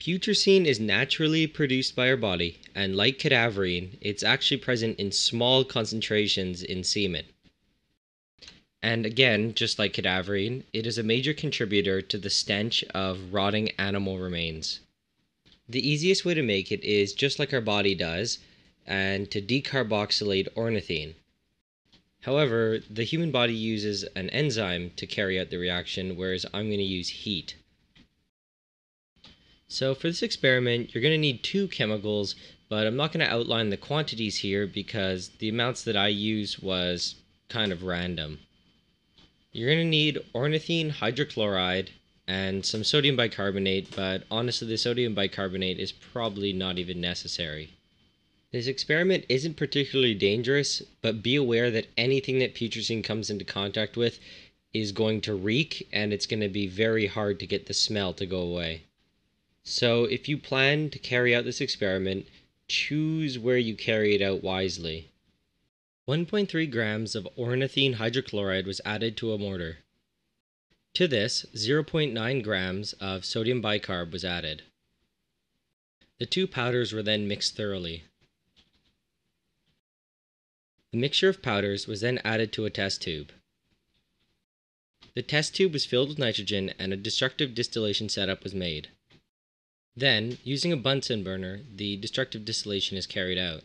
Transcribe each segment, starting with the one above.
Putrescine is naturally produced by our body, and like cadaverine, it's actually present in small concentrations in semen. And again, just like cadaverine, it is a major contributor to the stench of rotting animal remains. The easiest way to make it is just like our body does, and to decarboxylate ornithine. However, the human body uses an enzyme to carry out the reaction, whereas I'm going to use heat. So for this experiment, you're going to need two chemicals, but I'm not going to outline the quantities here because the amounts that I use was kind of random. You're going to need ornithine hydrochloride and some sodium bicarbonate, but honestly the sodium bicarbonate is probably not even necessary. This experiment isn't particularly dangerous, but be aware that anything that putrescine comes into contact with is going to reek, and it's going to be very hard to get the smell to go away. So if you plan to carry out this experiment, choose where you carry it out wisely. 1.3 grams of ornithine hydrochloride was added to a mortar. To this, 0.9 grams of sodium bicarb was added. The two powders were then mixed thoroughly. The mixture of powders was then added to a test tube. The test tube was filled with nitrogen and a destructive distillation setup was made. Then, using a Bunsen burner, the destructive distillation is carried out.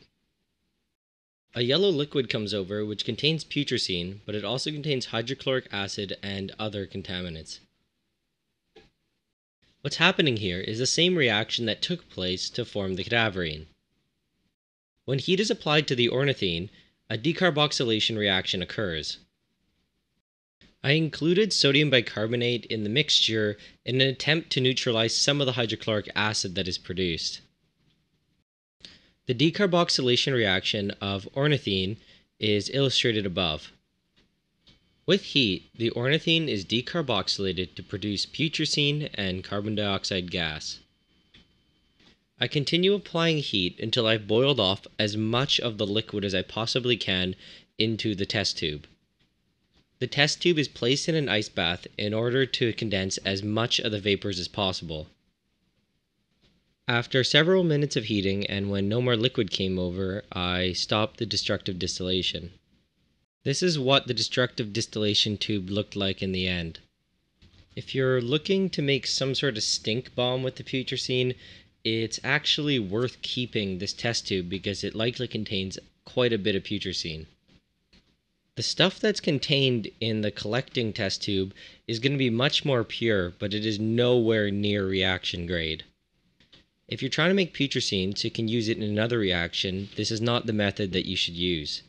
A yellow liquid comes over which contains putrescine, but it also contains hydrochloric acid and other contaminants. What's happening here is the same reaction that took place to form the cadaverine. When heat is applied to the ornithine, a decarboxylation reaction occurs. I included sodium bicarbonate in the mixture in an attempt to neutralize some of the hydrochloric acid that is produced. The decarboxylation reaction of ornithine is illustrated above. With heat, the ornithine is decarboxylated to produce putrescine and carbon dioxide gas. I continue applying heat until I've boiled off as much of the liquid as I possibly can into the test tube. The test tube is placed in an ice bath in order to condense as much of the vapors as possible. After several minutes of heating and when no more liquid came over, I stopped the destructive distillation. This is what the destructive distillation tube looked like in the end. If you're looking to make some sort of stink bomb with the putrescine, it's actually worth keeping this test tube because it likely contains quite a bit of putrescine. The stuff that's contained in the collecting test tube is going to be much more pure, but it is nowhere near reaction grade. If you're trying to make putrescine so you can use it in another reaction, this is not the method that you should use.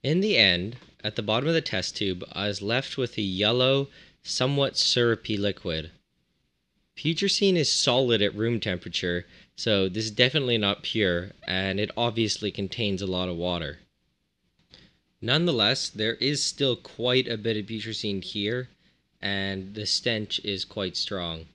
In the end, at the bottom of the test tube, I was left with a yellow, somewhat syrupy liquid. Putrescine is solid at room temperature, so this is definitely not pure, and it obviously contains a lot of water. Nonetheless, there is still quite a bit of putrescine here, and the stench is quite strong.